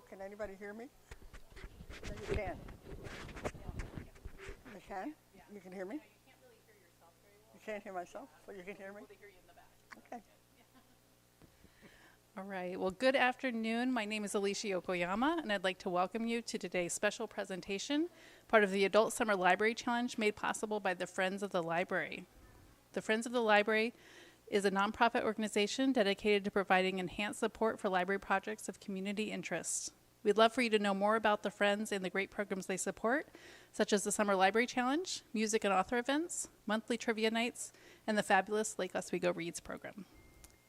Hello, can anybody hear me? No, you can. You can? You can hear me? You can't hear myself, but you can hear me? Okay. All right. Well, good afternoon. My name is Alicia Yokoyama, and I'd like to welcome you to today's special presentation, part of the Adult Summer Library Challenge made possible by the Friends of the Library. The Friends of the Library is a nonprofit organization dedicated to providing enhanced support for library projects of community interest. We'd love for you to know more about the Friends and the great programs they support, such as the Summer Library Challenge, music and author events, monthly trivia nights, and the fabulous Lake Oswego Reads program.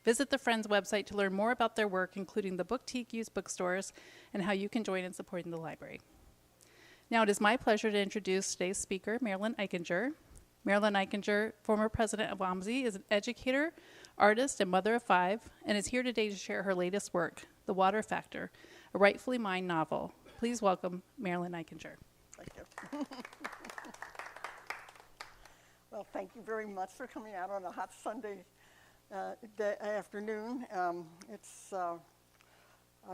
Visit the Friends website to learn more about their work, including the boutique used bookstores and how you can join in supporting the library. Now it is my pleasure to introduce today's speaker, Marilynne Eichinger. Marilynne Eichinger, former president of WAMSI, is an educator, artist, and mother of five, and is here today to share her latest work, The Water Factor, a Rightfully Mine novel. Please welcome Marilynne Eichinger. Thank you. Well, thank you very much for coming out on a hot Sunday afternoon. I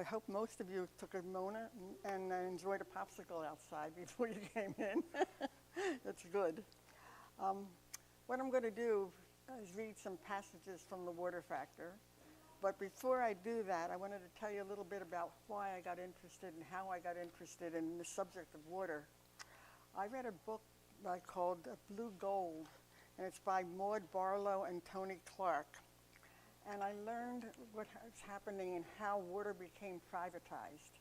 hope most of you took a Mona and enjoyed a popsicle outside before you came in. That's good. What I'm going to do is read some passages from The Water Factor. But before I do that, I wanted to tell you a little bit about why I got interested and how I got interested in the subject of water. I read a book called Blue Gold, and it's by Maud Barlow and Tony Clark. And I learned what was happening and how water became privatized.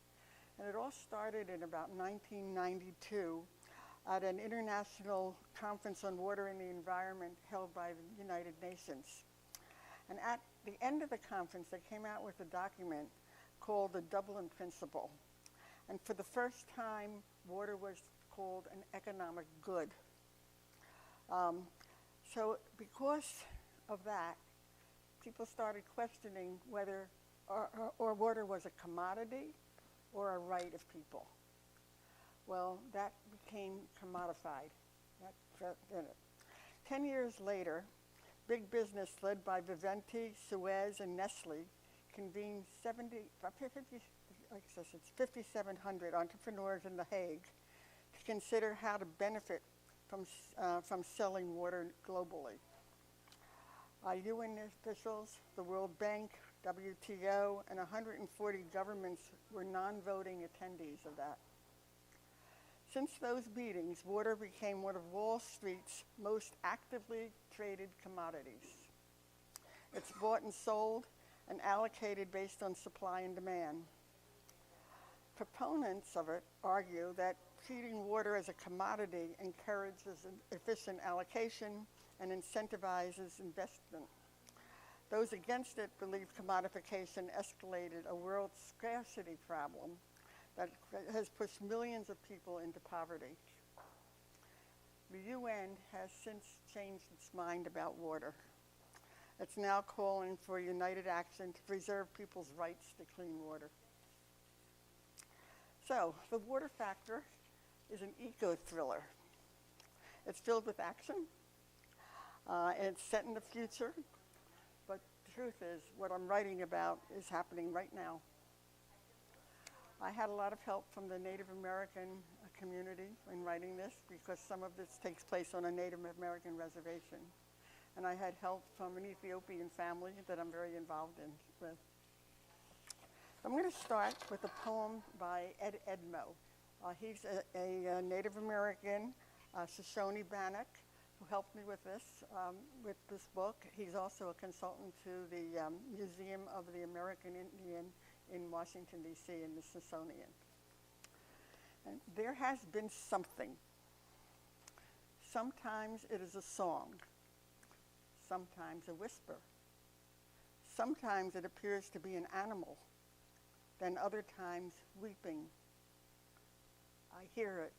And it all started in about 1992 at an international conference on water and the environment held by the United Nations. And at the end of the conference, they came out with a document called the Dublin Principle. And for the first time, water was called an economic good. So because of that, people started questioning whether or water was a commodity or a right of people. Well, that became commodified. 10 years later, big business led by Viventi, Suez, and Nestle convened 5,700 entrepreneurs in The Hague to consider how to benefit from selling water globally. UN officials, the World Bank, WTO, and 140 governments were non-voting attendees of that. Since those meetings, water became one of Wall Street's most actively traded commodities. It's bought and sold and allocated based on supply and demand. Proponents of it argue that treating water as a commodity encourages an efficient allocation and incentivizes investment. Those against it believe commodification escalated a world scarcity problem that has pushed millions of people into poverty. The UN has since changed its mind about water. It's now calling for united action to preserve people's rights to clean water. So, The Water Factor is an eco-thriller. It's filled with action, and it's set in the future, but the truth is, what I'm writing about is happening right now. I had a lot of help from the Native American community in writing this because some of this takes place on a Native American reservation. And I had help from an Ethiopian family that I'm very involved with. I'm going to start with a poem by Ed Edmo. He's a Native American Shoshone Bannock who helped me with this book. He's also a consultant to the Museum of the American Indian in Washington, D.C., in the Smithsonian. And there has been something. Sometimes it is a song, sometimes a whisper. Sometimes it appears to be an animal, then other times weeping. I hear it.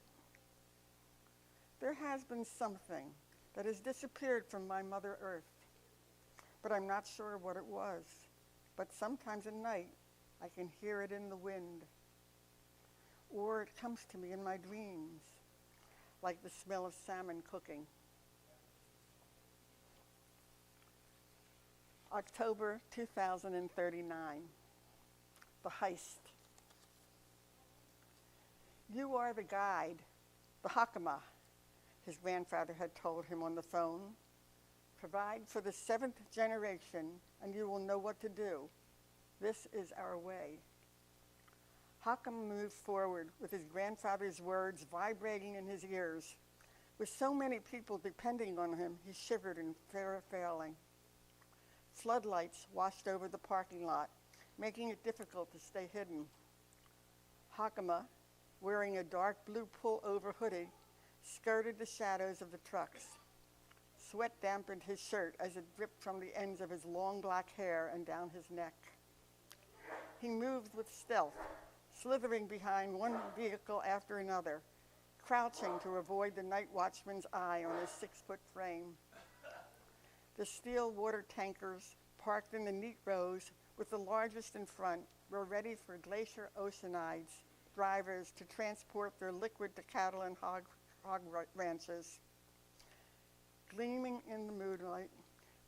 There has been something that has disappeared from my Mother Earth, but I'm not sure what it was. But sometimes at night, I can hear it in the wind, or it comes to me in my dreams, like the smell of salmon cooking. October 2039, the heist. You are the guide, the Hokama, his grandfather had told him on the phone. Provide for the 7th generation, and you will know what to do. This is our way. Hokama moved forward with his grandfather's words vibrating in his ears. With so many people depending on him, he shivered in fear of failing. Floodlights washed over the parking lot, making it difficult to stay hidden. Hokama, wearing a dark blue pull-over hoodie, skirted the shadows of the trucks. Sweat dampened his shirt as it dripped from the ends of his long black hair and down his neck. He moved with stealth, slithering behind one vehicle after another, crouching to avoid the night watchman's eye on his 6-foot frame. The steel water tankers, parked in the neat rows with the largest in front, were ready for Glacier Oceanside's drivers to transport their liquid to cattle and hog ranches. Gleaming in the moonlight,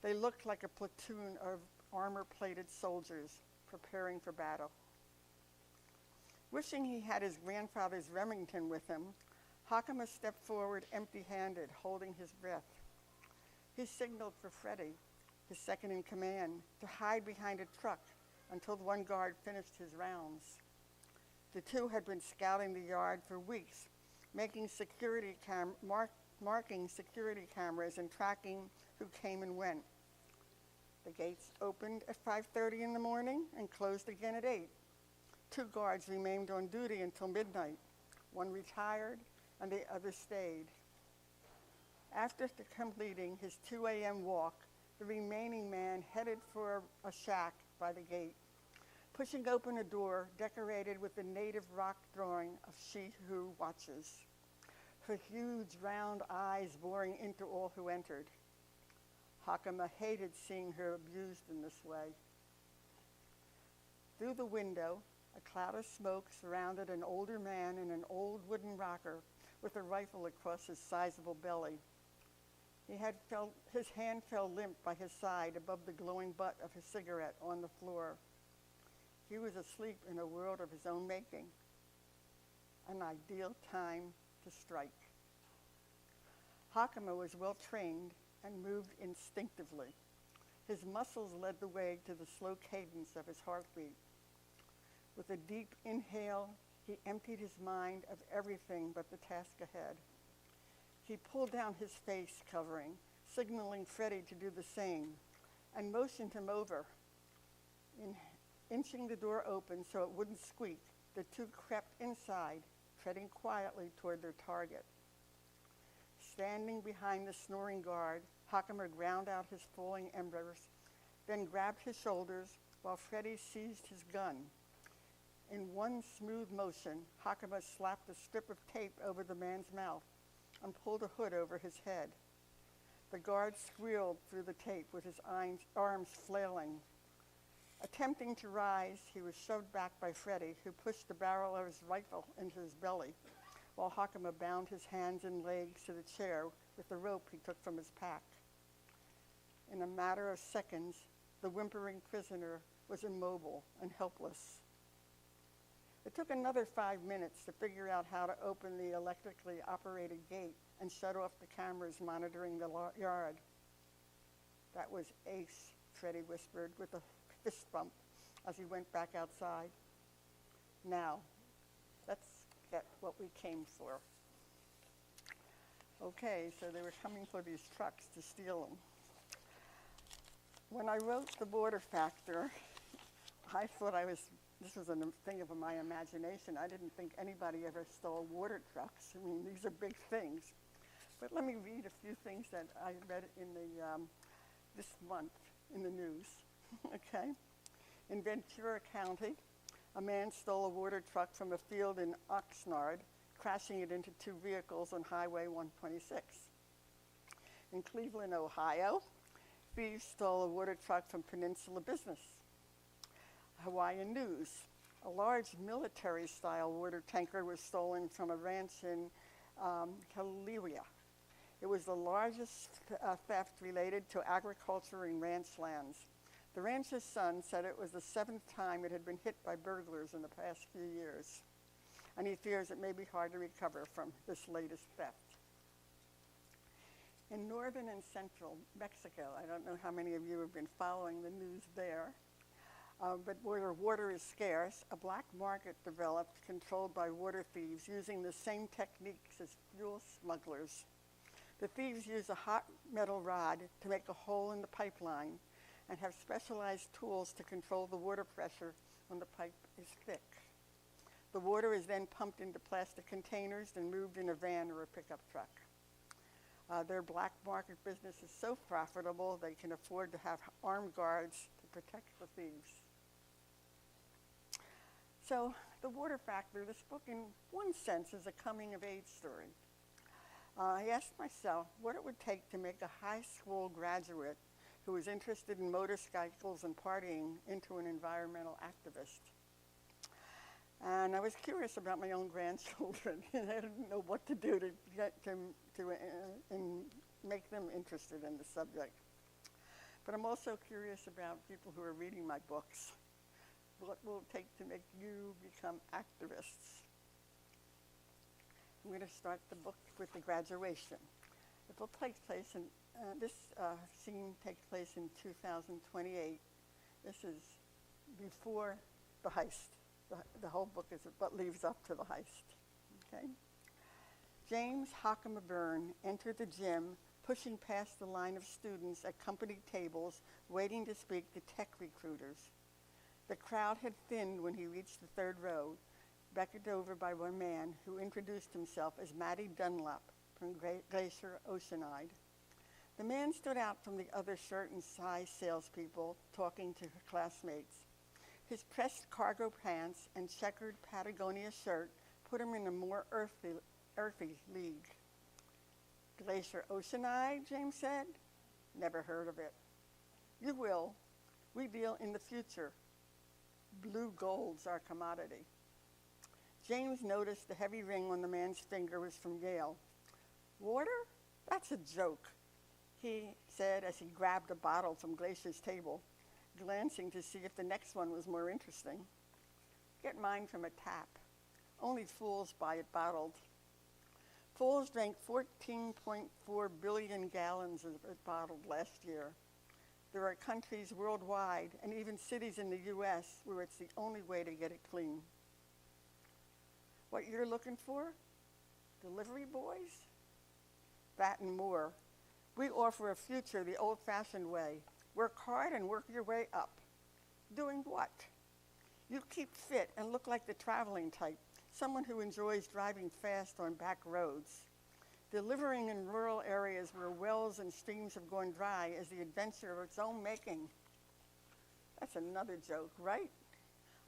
they looked like a platoon of armor-plated soldiers preparing for battle. Wishing he had his grandfather's Remington with him, Hokama stepped forward empty-handed, holding his breath. He signaled for Freddie, his second in command, to hide behind a truck until one guard finished his rounds. The two had been scouting the yard for weeks, marking security cameras and tracking who came and went. The gates opened at 5:30 in the morning and closed again at 8. 2 guards remained on duty until midnight. One retired and the other stayed. After completing his 2 a.m. walk, the remaining man headed for a shack by the gate, pushing open a door decorated with the native rock drawing of She Who Watches, her huge round eyes boring into all who entered. Hokama hated seeing her abused in this way. Through the window, a cloud of smoke surrounded an older man in an old wooden rocker with a rifle across his sizable belly. His hand fell limp by his side above the glowing butt of his cigarette on the floor. He was asleep in a world of his own making. An ideal time to strike. Hokama was well trained and moved instinctively. His muscles led the way to the slow cadence of his heartbeat. With a deep inhale, he emptied his mind of everything but the task ahead. He pulled down his face covering, signaling Freddie to do the same, and motioned him over. Inching the door open so it wouldn't squeak, the two crept inside, treading quietly toward their target. Standing behind the snoring guard, Hokama ground out his falling embers, then grabbed his shoulders while Freddie seized his gun. In one smooth motion, Hokama slapped a strip of tape over the man's mouth and pulled a hood over his head. The guard squealed through the tape with his arms flailing. Attempting to rise, he was shoved back by Freddie, who pushed the barrel of his rifle into his belly, while Hokama bound his hands and legs to the chair with the rope he took from his pack. In a matter of seconds, the whimpering prisoner was immobile and helpless. It took another 5 minutes to figure out how to open the electrically operated gate and shut off the cameras monitoring the yard. That was ace, Freddie whispered with a fist bump as he went back outside. Now, let's get what we came for. Okay, so they were coming for these trucks to steal them. When I wrote The Border Factor, I thought this was a thing of my imagination. I didn't think anybody ever stole water trucks. I mean, these are big things. But let me read a few things that I read in this month in the news. Okay? In Ventura County, a man stole a water truck from a field in Oxnard, crashing it into 2 vehicles on Highway 126. In Cleveland, Ohio, thieves stole a water truck from Peninsula Business. Hawaiian news. A large military-style water tanker was stolen from a ranch in Kaliwea. It was the largest theft related to agriculture and ranch lands. The rancher's son said it was the 7th time it had been hit by burglars in the past few years. and he fears it may be hard to recover from this latest theft. In northern and central Mexico, I don't know how many of you have been following the news there, but where water is scarce, a black market developed controlled by water thieves using the same techniques as fuel smugglers. The thieves use a hot metal rod to make a hole in the pipeline and have specialized tools to control the water pressure when the pipe is thick. The water is then pumped into plastic containers and moved in a van or a pickup truck. Their black market business is so profitable they can afford to have armed guards to protect the thieves. So The Water Factor, this book in one sense is a coming-of-age story. I asked myself what it would take to make a high school graduate who was interested in motorcycles and partying into an environmental activist. And I was curious about my own grandchildren, and I didn't know what to do to make them interested in the subject. But I'm also curious about people who are reading my books. What will it take to make you become activists? I'm going to start the book with the graduation. It will take place in, this scene takes place in 2028. This is before the heist. The whole book is what leads up to the heist. Okay? James Hokama Byrne entered the gym, pushing past the line of students at company tables, waiting to speak to tech recruiters. The crowd had thinned when he reached the third row, beckoned over by one man who introduced himself as Matty Dunlap from Glacier Oceanside. The man stood out from the other shirt and size salespeople talking to her classmates. His pressed cargo pants and checkered Patagonia shirt put him in a more earthy league. Glacier Oceanside, James said. Never heard of it. You will. We deal in the future. Blue gold's our commodity. James noticed the heavy ring on the man's finger was from Yale. Water? That's a joke, he said as he grabbed a bottle from Glacier's table, glancing to see if the next one was more interesting. Get mine from a tap. Only fools buy it bottled. Fools drank 14.4 billion gallons of it bottled last year. There are countries worldwide and even cities in the US where it's the only way to get it clean. What you're looking for? Delivery boys? That and more. We offer a future the old-fashioned way. Work hard and work your way up. Doing what? You keep fit and look like the traveling type, someone who enjoys driving fast on back roads. Delivering in rural areas where wells and streams have gone dry is the adventure of its own making. That's another joke, right?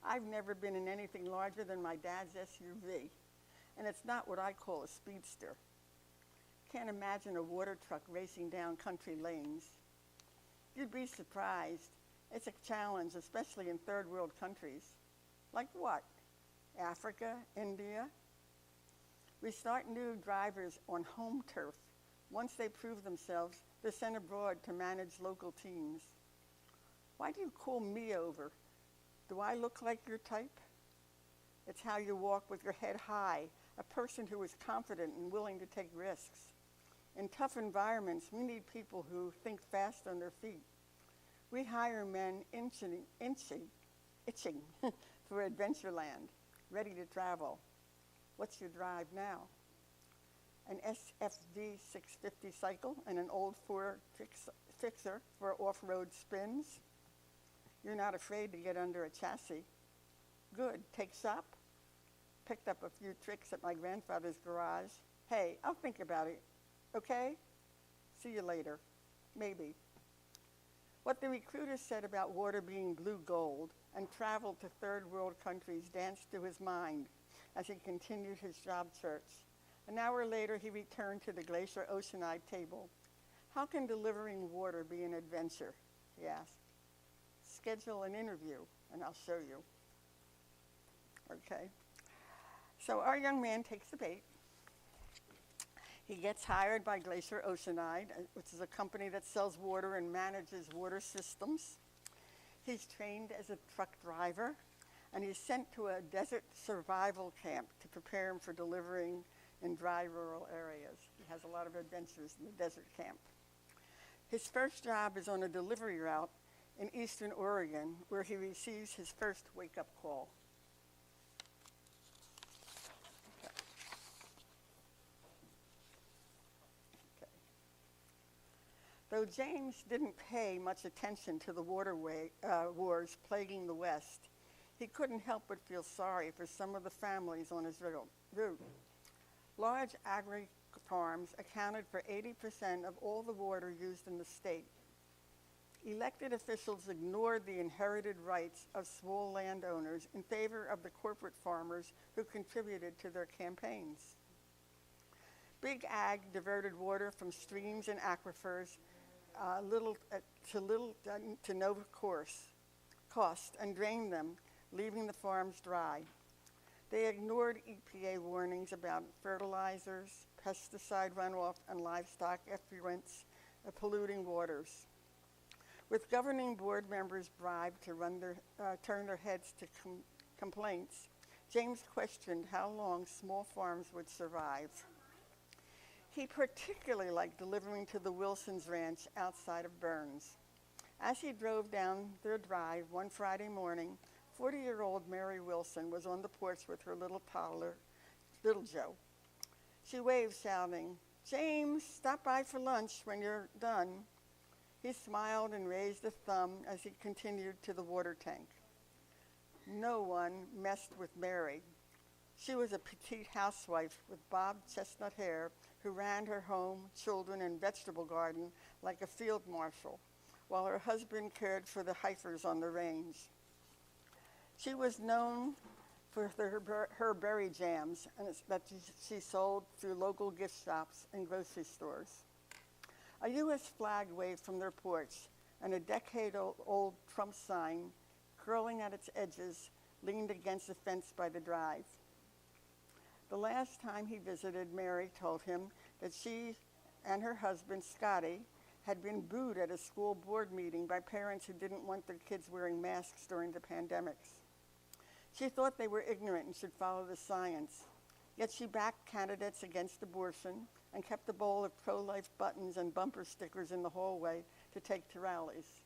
I've never been in anything larger than my dad's SUV, and it's not what I call a speedster. Can't imagine a water truck racing down country lanes. You'd be surprised. It's a challenge, especially in third world countries. Like what? Africa, India? We start new drivers on home turf. Once they prove themselves, they're sent abroad to manage local teams. Why do you call me over? Do I look like your type? It's how you walk with your head high, a person who is confident and willing to take risks. In tough environments, we need people who think fast on their feet. We hire men itching for Adventureland, ready to travel. What's your drive now? An SFD 650 cycle and an old Ford fixer for off-road spins? You're not afraid to get under a chassis. Good, takes up. Picked up a few tricks at my grandfather's garage. Hey, I'll think about it, okay? See you later, maybe. What the recruiter said about water being blue gold and travel to third world countries danced through his mind as he continued his job search. An hour later, he returned to the Glacier Oceanside table. How can delivering water be an adventure? He asked. Schedule an interview, and I'll show you. Okay. So our young man takes the bait. He gets hired by Glacier Oceanside, which is a company that sells water and manages water systems. He's trained as a truck driver, and he's sent to a desert survival camp to prepare him for delivering in dry rural areas. He has a lot of adventures in the desert camp. His first job is on a delivery route in eastern Oregon, where he receives his first wake-up call. Though James didn't pay much attention to the waterway wars plaguing the West, he couldn't help but feel sorry for some of the families on his route. Large agri farms accounted for 80% of all the water used in the state. Elected officials ignored the inherited rights of small landowners in favor of the corporate farmers who contributed to their campaigns. Big Ag diverted water from streams and aquifers to no cost and drained them, leaving the farms dry. They ignored EPA warnings about fertilizers, pesticide runoff, and livestock effluents polluting waters. With governing board members bribed to turn their heads to complaints, James questioned how long small farms would survive. He particularly liked delivering to the Wilsons' ranch outside of Burns. As he drove down their drive one Friday morning, 40-year-old Mary Wilson was on the porch with her little toddler, Little Joe. She waved, shouting, "James, stop by for lunch when you're done." He smiled and raised a thumb as he continued to the water tank. No one messed with Mary. She was a petite housewife with bobbed chestnut hair who ran her home, children, and vegetable garden like a field marshal, while her husband cared for the heifers on the range. She was known for her berry jams that she sold through local gift shops and grocery stores. A U.S. flag waved from their porch, and a decade-old Trump sign, curling at its edges, leaned against the fence by the drive. The last time he visited, Mary told him that she and her husband, Scotty, had been booed at a school board meeting by parents who didn't want their kids wearing masks during the pandemics. She thought they were ignorant and should follow the science. Yet she backed candidates against abortion and kept a bowl of pro-life buttons and bumper stickers in the hallway to take to rallies.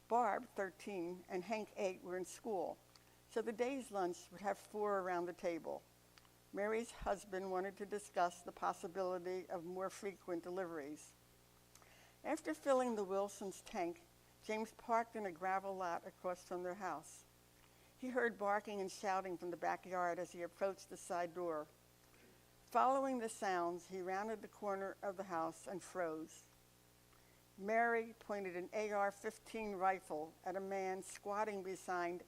Barb, 13, and Hank, 8, were in school, so the day's lunch would have 4 around the table. Mary's husband wanted to discuss the possibility of more frequent deliveries. After filling the Wilsons' tank, James parked in a gravel lot across from their house. He heard barking and shouting from the backyard as he approached the side door. Following the sounds, he rounded the corner of the house and froze. Mary pointed an AR-15 rifle at a man squatting beside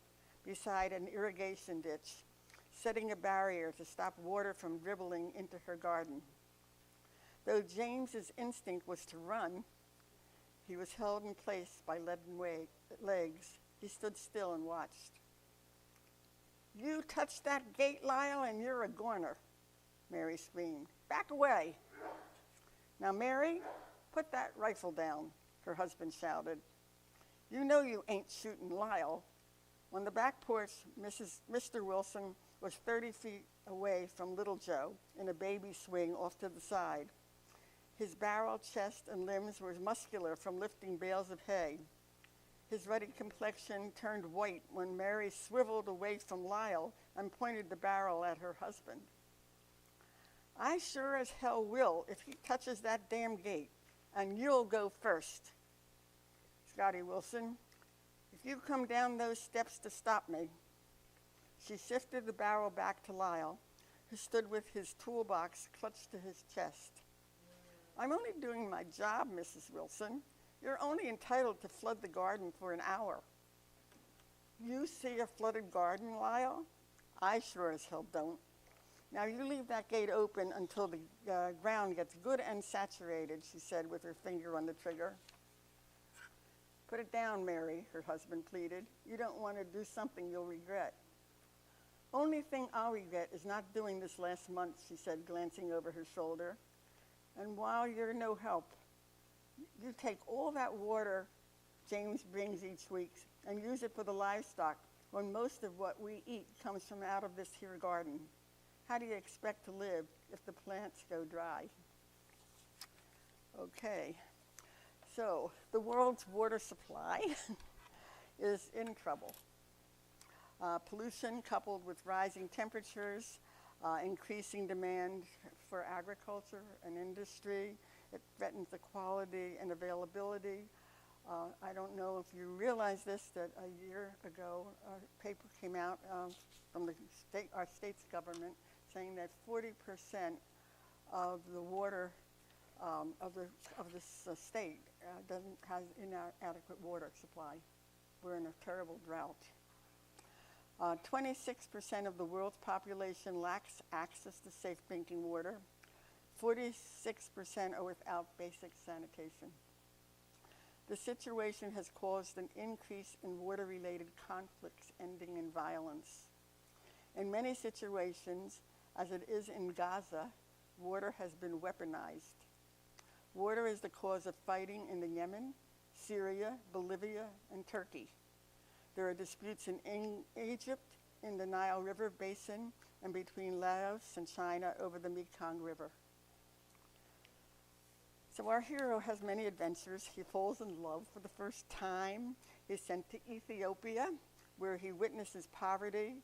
an irrigation ditch, setting a barrier to stop water from dribbling into her garden. Though James's instinct was to run, he was held in place by leaden legs. He stood still and watched. "You touch that gate, Lyle, and you're a goner," Mary screamed. "Back away." "Now, Mary, put that rifle down," her husband shouted. "You know you ain't shooting Lyle." On the back porch, Mr. Wilson was 30 feet away from Little Joe in a baby swing off to the side. His barrel, chest, and limbs were muscular from lifting bales of hay. His ruddy complexion turned white when Mary swiveled away from Lyle and pointed the barrel at her husband. "I sure as hell will if he touches that damn gate, and you'll go first. Scotty Wilson, if you come down those steps to stop me." She shifted the barrel back to Lyle, who stood with his toolbox clutched to his chest. "I'm only doing my job, Mrs. Wilson. You're only entitled to flood the garden for an hour." "You see a flooded garden, Lyle? I sure as hell don't. Now you leave that gate open until the ground gets good and saturated," she said with her finger on the trigger. "Put it down, Mary," her husband pleaded. "You don't want to do something you'll regret." "Only thing I'll regret is not doing this last month," she said, glancing over her shoulder. "And while you're no help, you take all that water James brings each week and use it for the livestock when most of what we eat comes from out of this here garden? How do you expect to live if the plants go dry? Okay, so the world's water supply is in trouble. Pollution coupled with rising temperatures, increasing demand for agriculture and industry, it threatens the quality and availability. I don't know if you realize this, that a year ago, a paper came out from our state's government saying that 40% of the water of this state has inadequate water supply. We're in a terrible drought. 26% of the world's population lacks access to safe drinking water. 46% are without basic sanitation. The situation has caused an increase in water-related conflicts ending in violence. In many situations, as it is in Gaza, water has been weaponized. Water is the cause of fighting in the Yemen, Syria, Bolivia, and Turkey. There are disputes in Egypt, in the Nile River basin, and between Laos and China over the Mekong River. So our hero has many adventures. He falls in love for the first time. He's sent to Ethiopia, where he witnesses poverty,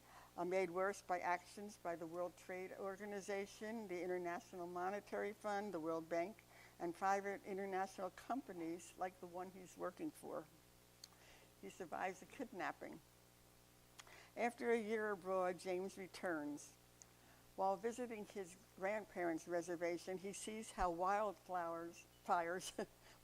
made worse by actions by the World Trade Organization, the International Monetary Fund, the World Bank, and private international companies like the one he's working for. He survives a kidnapping. After a year abroad, James returns. While visiting his grandparents' reservation, he sees how fires,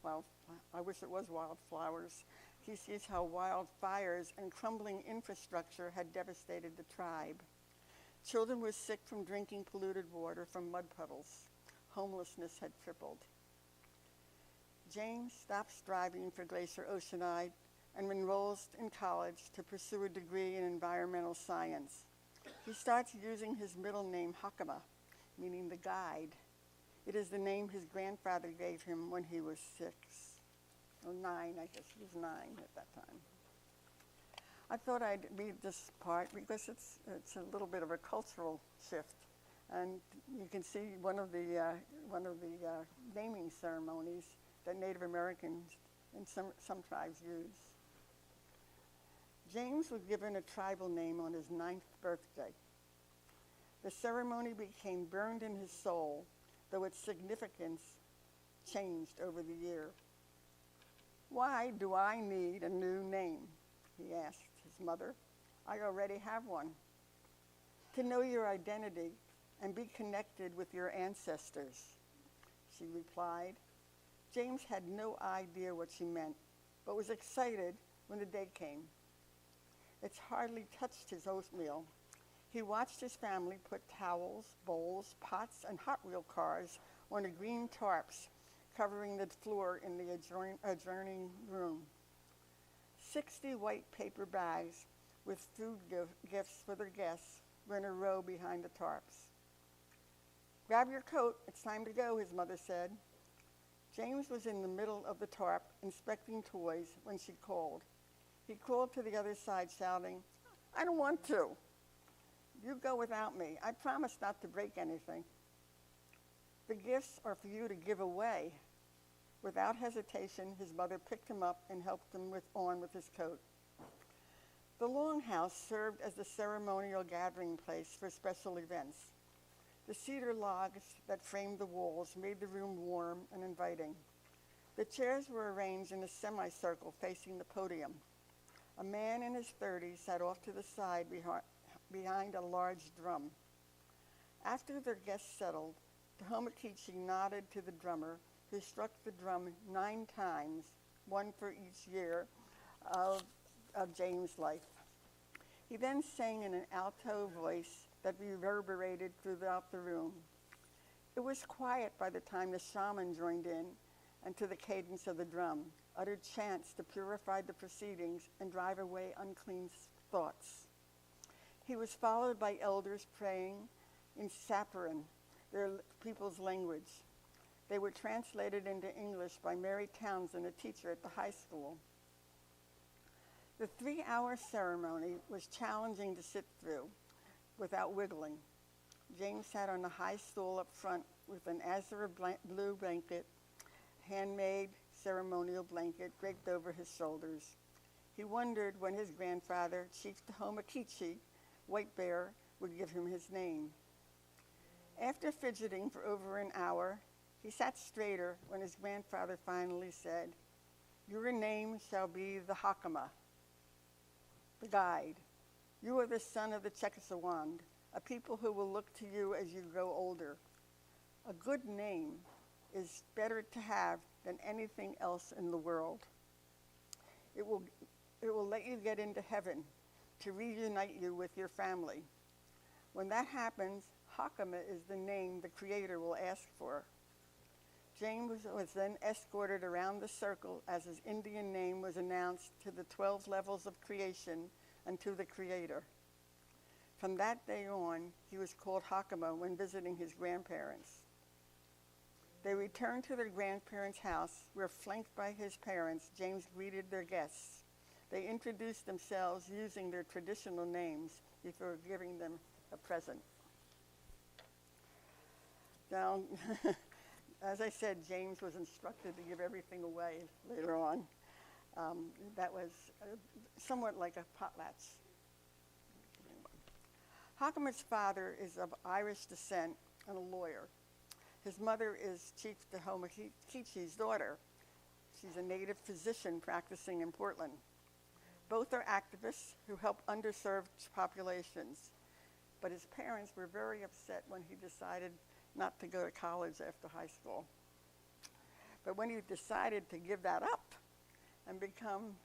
well, I wish it was wildflowers. He sees how wildfires and crumbling infrastructure had devastated the tribe. Children were sick from drinking polluted water from mud puddles. Homelessness had tripled. James stops driving for Glacier Oceanside and enrolls in college to pursue a degree in environmental science. He starts using his middle name, Hokama, meaning the guide. It is the name his grandfather gave him when he was 6, or 9, I guess he was 9 at that time. I thought I'd read this part because it's a little bit of a cultural shift. And you can see one of the naming ceremonies that Native Americans and some tribes use. James was given a tribal name on his 9th birthday. The ceremony became burned in his soul, though its significance changed over the year. Why do I need a new name? He asked his mother. I already have one. To know your identity and be connected with your ancestors, she replied. James had no idea what she meant, but was excited when the day came. It's hardly touched his oatmeal. He watched his family put towels, bowls, pots, and Hot Wheel cars on the green tarps covering the floor in the adjoining room. 60 white paper bags with food gifts for their guests were in a row behind the tarps. Grab your coat, it's time to go, his mother said. James was in the middle of the tarp inspecting toys when she called. He crawled to the other side shouting, I don't want to. You go without me. I promise not to break anything. The gifts are for you to give away. Without hesitation, his mother picked him up and helped him on with his coat. The longhouse served as the ceremonial gathering place for special events. The cedar logs that framed the walls made the room warm and inviting. The chairs were arranged in a semicircle facing the podium. A man in his 30s sat off to the side behind a large drum. After their guests settled, Tohomakichi nodded to the drummer, who struck the drum 9 times, one for each year of James' life. He then sang in an alto voice that reverberated throughout the room. It was quiet by the time the shaman joined in, and to the cadence of the drum, uttered chants to purify the proceedings and drive away unclean thoughts. He was followed by elders praying in Saparan, their people's language. They were translated into English by Mary Townsend, a teacher at the high school. The 3-hour ceremony was challenging to sit through without wiggling. James sat on a high stool up front with an azure blue blanket, handmade ceremonial blanket draped over his shoulders. He wondered when his grandfather, Chief Hokama Byrne, White Bear, would give him his name. After fidgeting for over an hour, he sat straighter when his grandfather finally said, "Your name shall be the Hokama, the guide. You are the son of the Chekasawand, a people who will look to you as you grow older. A good name is better to have than anything else in the world. It will let you get into heaven, to reunite you with your family. When that happens, Hokama is the name the Creator will ask for." James was then escorted around the circle as his Indian name was announced to the 12 levels of creation and to the Creator. From that day on, he was called Hokama when visiting his grandparents. They returned to their grandparents' house, where, flanked by his parents, James greeted their guests. They introduced themselves using their traditional names before giving them a present. Now, as I said, James was instructed to give everything away later on. That was somewhat like a potlatch. Hokama's father is of Irish descent and a lawyer. His mother is Chief Hokama Byrne's daughter. She's a native physician practicing in Portland. Both are activists who help underserved populations. But his parents were very upset when he decided not to go to college after high school. But when he decided to give that up and become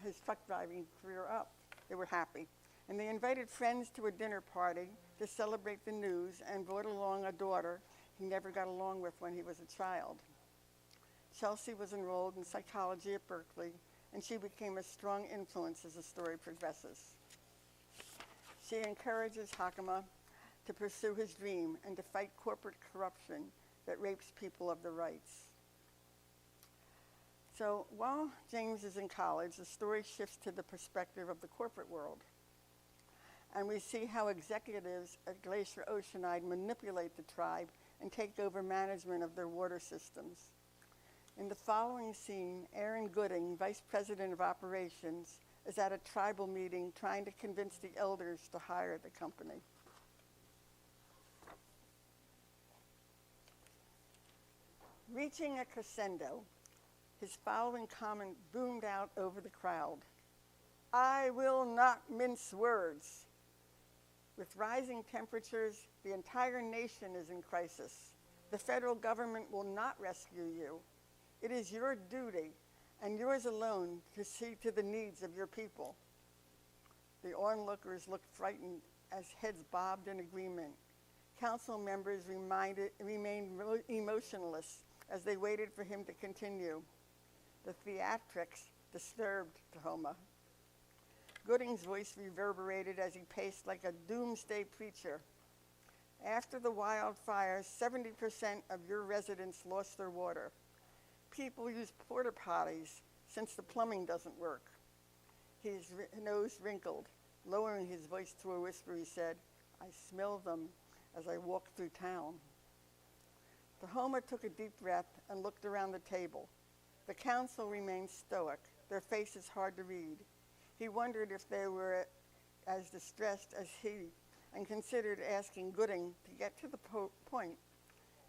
his truck driving career up, they were happy. And they invited friends to a dinner party to celebrate the news and brought along a daughter he never got along with when he was a child. Chelsea was enrolled in psychology at Berkeley, and she became a strong influence as the story progresses. She encourages Hokama to pursue his dream and to fight corporate corruption that rapes people of their rights. So while James is in college, the story shifts to the perspective of the corporate world. And we see how executives at Glacier Oceanside manipulate the tribe and take over management of their water systems. In the following scene, Aaron Gooding, Vice President of Operations, is at a tribal meeting trying to convince the elders to hire the company. Reaching a crescendo, his following comment boomed out over the crowd: "I will not mince words. With rising temperatures, the entire nation is in crisis. The federal government will not rescue you. It is your duty, and yours alone, to see to the needs of your people." The onlookers looked frightened as heads bobbed in agreement. Council members remained emotionless as they waited for him to continue. The theatrics disturbed Hokama. Gooding's voice reverberated as he paced like a doomsday preacher. "After the wildfires, 70% of your residents lost their water. People use porta potties since the plumbing doesn't work." His nose wrinkled. Lowering his voice to a whisper, he said, "I smell them as I walk through town." Hokama took a deep breath and looked around the table. The council remained stoic, their faces hard to read. He wondered if they were as distressed as he, and considered asking Gooding to get to the point.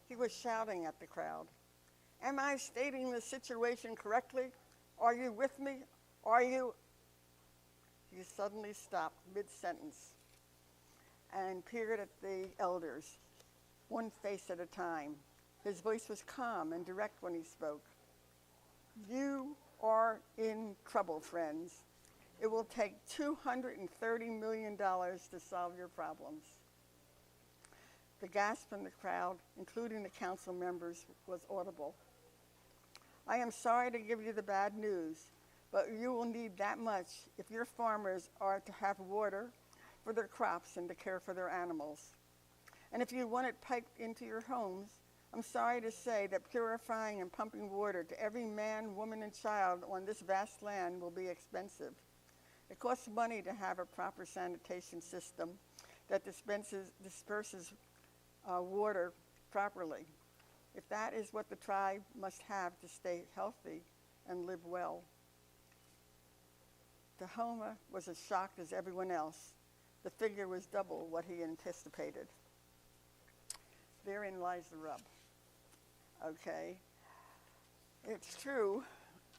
He was shouting at the crowd, "Am I stating the situation correctly? Are you with me? Are you?" He suddenly stopped mid-sentence and peered at the elders, one face at a time. His voice was calm and direct when he spoke. "You are in trouble, friends. It will take $230 million to solve your problems." The gasp from the crowd, including the council members, was audible. "I am sorry to give you the bad news, but you will need that much if your farmers are to have water for their crops and to care for their animals. And if you want it piped into your homes, I'm sorry to say that purifying and pumping water to every man, woman, and child on this vast land will be expensive. It costs money to have a proper sanitation system that disperses water properly. If that is what the tribe must have to stay healthy and live well. Hokama was as shocked as everyone else. The figure was double what he anticipated. Therein lies the rub. Okay. It's true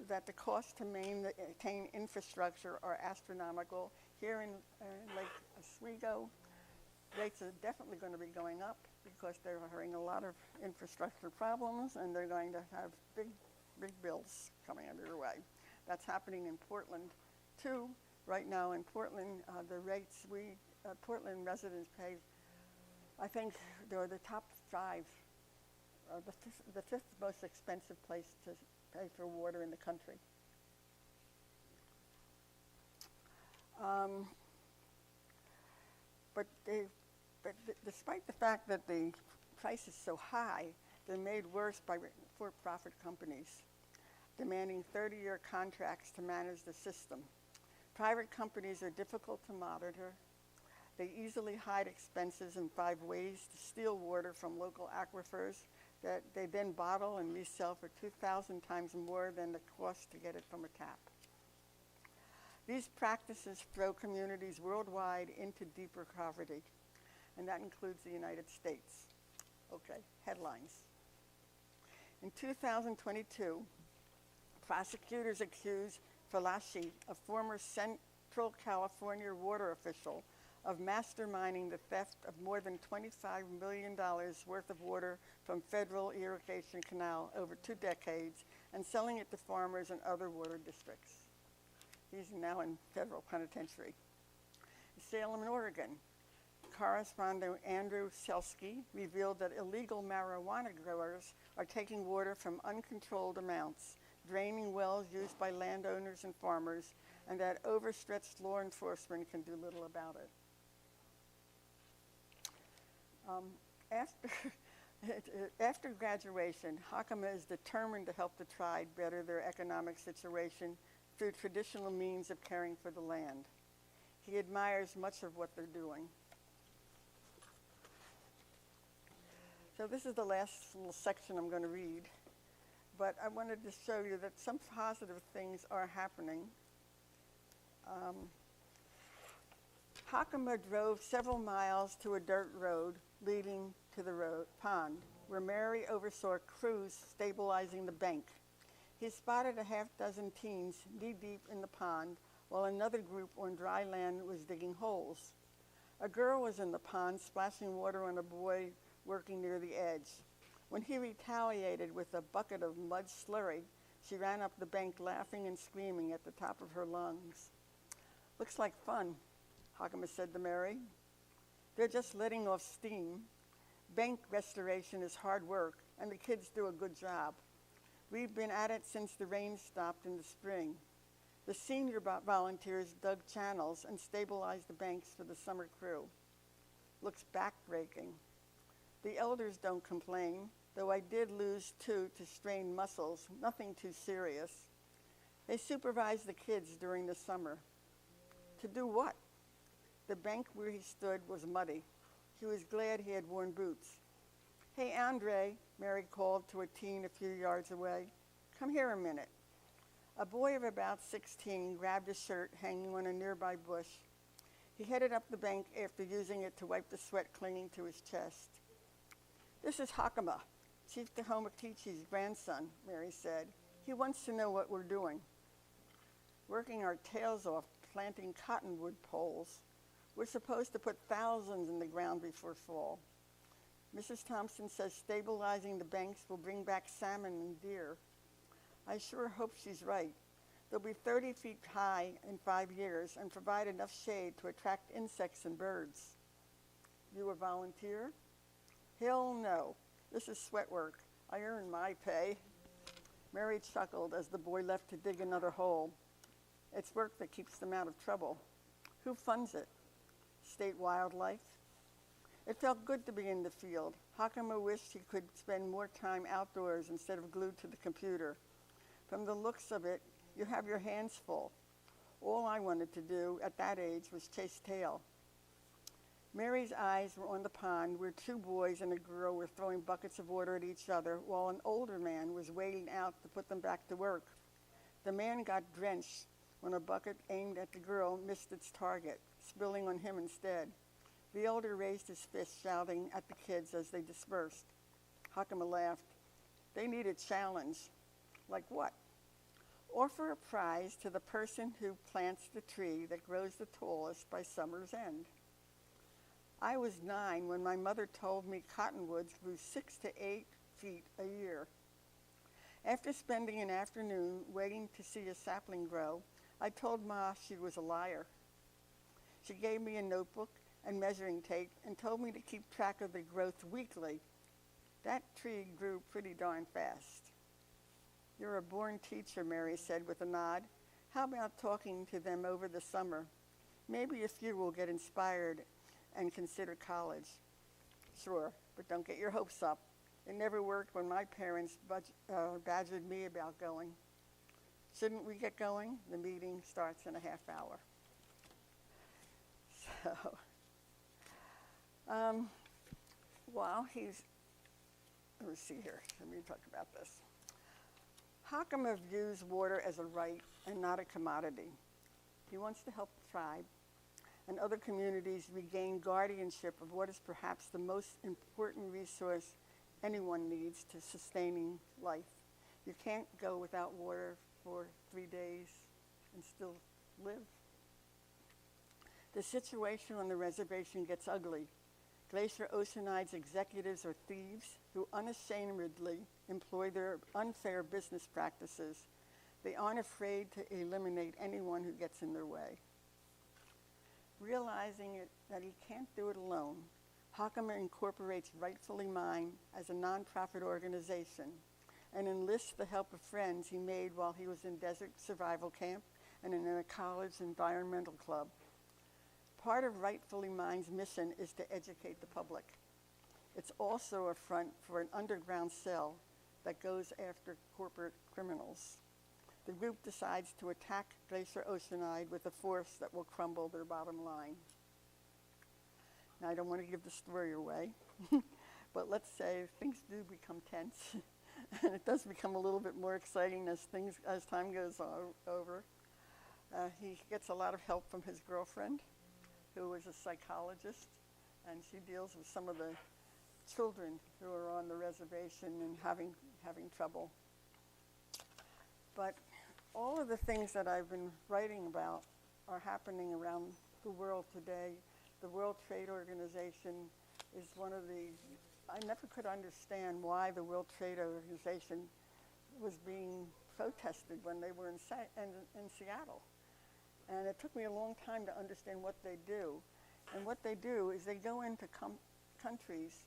that the costs to maintain infrastructure are astronomical. Here in Lake Oswego, rates are definitely going to be going up because they're having a lot of infrastructure problems and they're going to have big bills coming their way. That's happening in Portland too. Right now in Portland, the rates Portland residents pay, I think they're the top 5, the fifth most expensive place to pay for water in the country. But despite the fact that the price is so high, they're made worse by for-profit companies, demanding 30-year contracts to manage the system. Private companies are difficult to monitor. They easily hide expenses and find ways to steal water from local aquifers that they then bottle and resell for 2,000 times more than the cost to get it from a tap. These practices throw communities worldwide into deeper poverty, and that includes the United States. Okay, headlines. In 2022, prosecutors accused Falashi, a former Central California water official, of masterminding the theft of more than $25 million worth of water from federal irrigation canal over 2 decades and selling it to farmers and other water districts. He's now in federal penitentiary. Salem, Oregon. Correspondent Andrew Selsky revealed that illegal marijuana growers are taking water from uncontrolled amounts, draining wells used by landowners and farmers, and that overstretched law enforcement can do little about it. After graduation, Hokama is determined to help the tribe better their economic situation through traditional means of caring for the land. He admires much of what they're doing. So this is the last little section I'm going to read, but I wanted to show you that some positive things are happening. Hokama drove several miles to a dirt road leading to the pond, where Mary oversaw crews stabilizing the bank. He spotted a half-dozen teens knee-deep in the pond, while another group on dry land was digging holes. A girl was in the pond splashing water on a boy working near the edge. When he retaliated with a bucket of mud slurry, she ran up the bank laughing and screaming at the top of her lungs. "Looks like fun," Hokama said to Mary. "They're just letting off steam. Bank restoration is hard work, and the kids do a good job. We've been at it since the rain stopped in the spring. The senior volunteers dug channels and stabilized the banks for the summer crew. Looks backbreaking. The elders don't complain, though I did lose 2 to strained muscles, nothing too serious. They supervised the kids during the summer. To do what? The bank where he stood was muddy. He was glad he had worn boots. "Hey, Andre," Mary called to a teen a few yards away. "Come here a minute." A boy of about 16 grabbed a shirt hanging on a nearby bush. He headed up the bank after using it to wipe the sweat clinging to his chest. "This is Hokama, Chief Tahomakichi's grandson," Mary said. "He wants to know what we're doing." "Working our tails off planting cottonwood poles. We're supposed to put thousands in the ground before fall. Mrs. Thompson says stabilizing the banks will bring back salmon and deer. I sure hope she's right. They'll be 30 feet high in 5 years and provide enough shade to attract insects and birds." "You a volunteer?" "Hell no. This is sweat work. I earn my pay." Mary chuckled as the boy left to dig another hole. "It's work that keeps them out of trouble. Who funds it? State wildlife?" It felt good to be in the field. Hokama wished he could spend more time outdoors instead of glued to the computer. From the looks of it, you have your hands full. All I wanted to do at that age was chase tail. Mary's eyes were on the pond where two boys and a girl were throwing buckets of water at each other while an older man was wading out to put them back to work. The man got drenched when a bucket aimed at the girl missed its target, spilling on him instead. The elder raised his fist, shouting at the kids as they dispersed. Hokama laughed. They need a challenge. Like what? Offer a prize to the person who plants the tree that grows the tallest by summer's end. I was 9 when my mother told me cottonwoods grew 6 to 8 feet a year. After spending an afternoon waiting to see a sapling grow, I told Ma she was a liar. She gave me a notebook and measuring tape and told me to keep track of the growth weekly. That tree grew pretty darn fast. You're a born teacher, Mary said with a nod. How about talking to them over the summer? Maybe a few will get inspired and consider college. Sure, but don't get your hopes up. It never worked when my parents badgered me about going. Shouldn't we get going? The meeting starts in a half hour. So, while he's, let me see here, let me talk about this. Hokama views water as a right and not a commodity. He wants to help the tribe and other communities regain guardianship of what is perhaps the most important resource anyone needs to sustaining life. You can't go without water for 3 days and still live. The situation on the reservation gets ugly. Glacier Oceanside's executives are thieves who unashamedly employ their unfair business practices. They aren't afraid to eliminate anyone who gets in their way. Realizing that he can't do it alone, Hokama incorporates Rightfully Mine as a nonprofit organization and enlists the help of friends he made while he was in desert survival camp and in a college environmental club. Part of Rightfully Mine's mission is to educate the public. It's also a front for an underground cell that goes after corporate criminals. The group decides to attack Glacier Oceanside with a force that will crumble their bottom line. Now, I don't want to give the story away, but let's say things do become tense, and it does become a little bit more exciting as time goes over. He gets a lot of help from his girlfriend, who is a psychologist, and she deals with some of the children who are on the reservation and having trouble. But all of the things that I've been writing about are happening around the world today. The World Trade Organization is one of the, I never could understand why the World Trade Organization was being protested when they were in Seattle. And it took me a long time to understand what they do. And what they do is they go into countries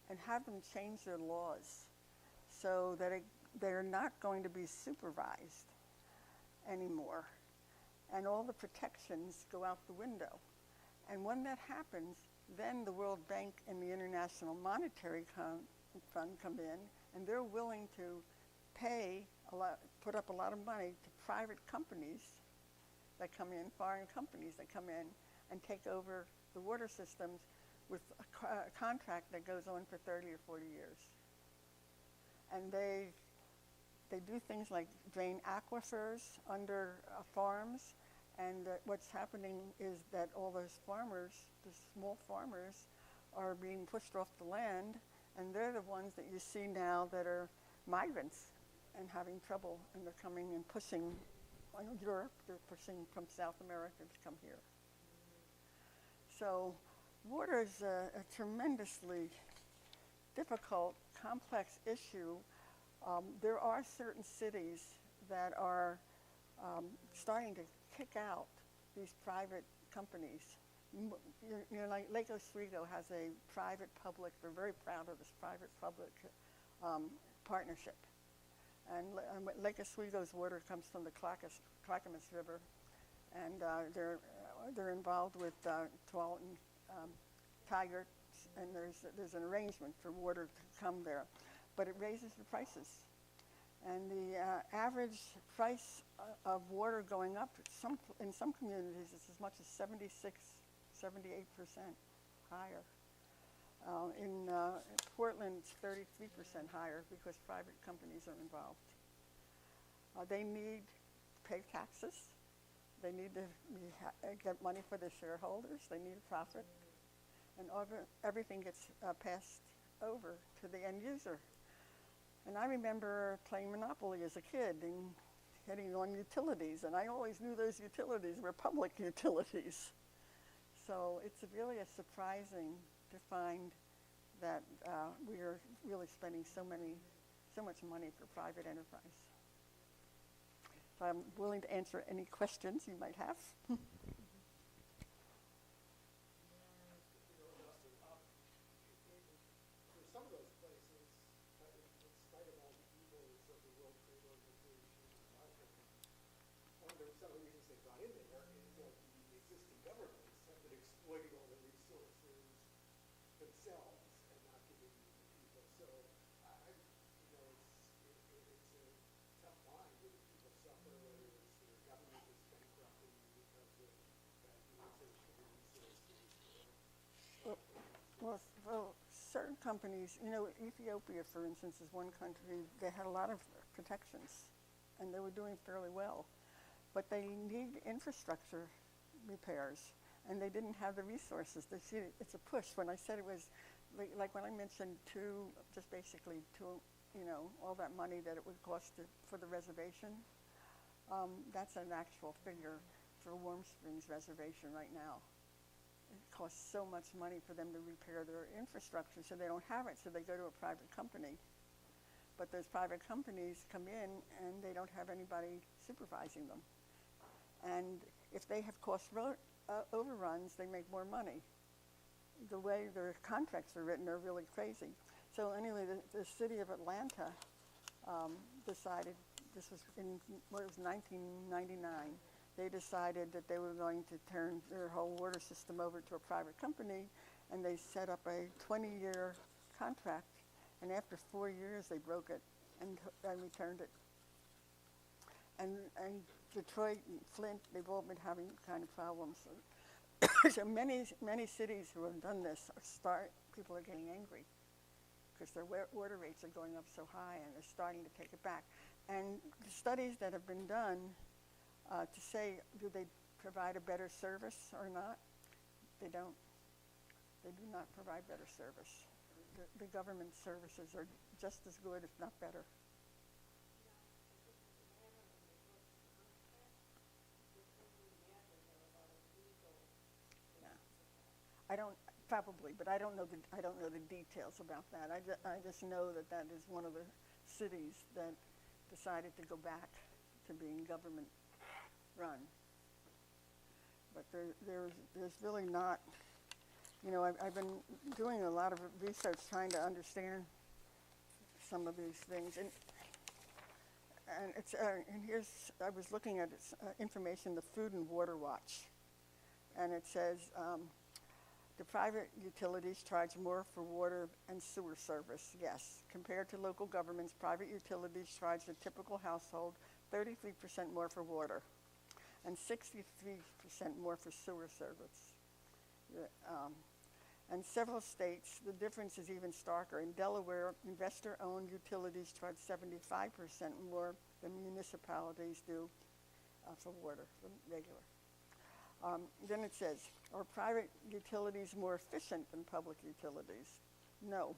and have them change their laws so that they're not going to be supervised anymore. And all the protections go out the window. And when that happens, then the World Bank and the International Monetary Fund come in, and they're willing to put up a lot of money to private companies that come in, foreign companies that come in and take over the water systems with a contract that goes on for 30 or 40 years. And they do things like drain aquifers under farms, and what's happening is that all those farmers, the small farmers, are being pushed off the land, and they're the ones that you see now that are migrants and having trouble, and they're coming and pushing on Europe, they're pushing from South America to come here. So water is a tremendously difficult, complex issue. There are certain cities that are starting to kick out these private companies. You know, like Lake Oswego has a private-public, we're very proud of this private-public partnership. And Lake Oswego's water comes from the Clackamas River, and they're involved with Tualatin Tiger and there's an arrangement for water to come there, but it raises the prices. And the average price of water going up in some communities is as much as 76, 78% higher. In Portland, it's 33% higher because private companies are involved. They need to pay taxes. They need to get money for their shareholders. They need a profit. And everything gets passed over to the end user. And I remember playing Monopoly as a kid and getting on utilities. And I always knew those utilities were public utilities. So it's really surprising to find that we are really spending so much money for private enterprise. So I'm willing to answer any questions you might have. Some of the reasons they got in there is that the existing governments have been exploiting all the resources themselves and not giving them to the people. So, it's a tough line where the people suffer, whether it's the government is bankrupting because of bad utilization of resources. Well, certain companies, Ethiopia, for instance, is one country. They had a lot of protections, and they were doing fairly well. But they need infrastructure repairs, and they didn't have the resources. It's a push. When I said it was, like when I mentioned all that money that it would cost for the reservation, that's an actual figure for Warm Springs Reservation right now. It costs so much money for them to repair their infrastructure, so they don't have it, so they go to a private company. But those private companies come in, and they don't have anybody supervising them. And if they have cost overruns, they make more money. The way their contracts are written are really crazy. So anyway, the city of Atlanta decided, this was in 1999, they decided that they were going to turn their whole water system over to a private company, and they set up a 20-year contract, and after 4 years they broke it and returned it. And Detroit and Flint, they've all been having kind of problems. So many cities who have done this people are getting angry because their water rates are going up so high, and they're starting to take it back. And the studies that have been done to say, do they provide a better service or not? They don't. They do not provide better service. The government services are just as good, if not better. But I don't know the details about that. I just know that is one of the cities that decided to go back to being government run. But there's really not. I've been doing a lot of research trying to understand some of these things, and I was looking at information, the Food and Water Watch, and it says. The private utilities charge more for water and sewer service, yes. Compared to local governments, private utilities charge a typical household 33% more for water and 63% more for sewer service. And several states, the difference is even starker. In Delaware, investor-owned utilities charge 75% more than municipalities do for water, for regular. Then it says, are private utilities more efficient than public utilities? No,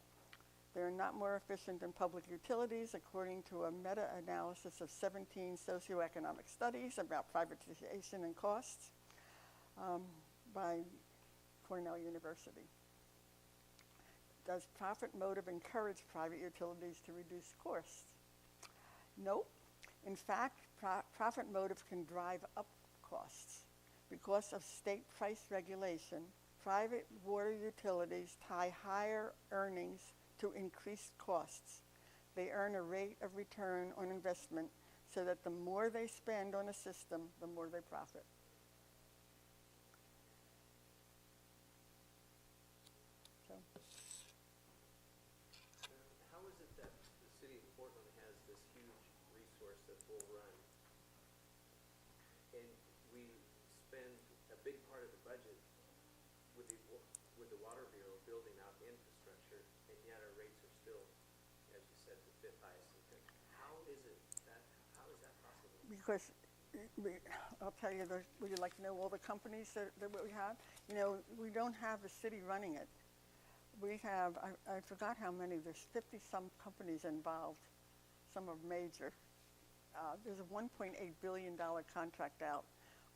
they're not more efficient than public utilities according to a meta-analysis of 17 socioeconomic studies about privatization and costs by Cornell University. Does profit motive encourage private utilities to reduce costs? No. In fact, profit motive can drive up costs. Because of state price regulation, private water utilities tie higher earnings to increased costs. They earn a rate of return on investment so that the more they spend on a system, the more they profit. So. Portland has this huge resource of Bull Run, and we spend a big part of the budget with the Water Bureau building out infrastructure, and yet our rates are still, as you said, the fifth highest in the country. How is that possible? Because I'll tell you, would you like to know all the companies that we have? You know, we don't have the city running it. We have, I forgot how many, there's 50-some companies involved. Some are major. There's a $1.8 billion contract out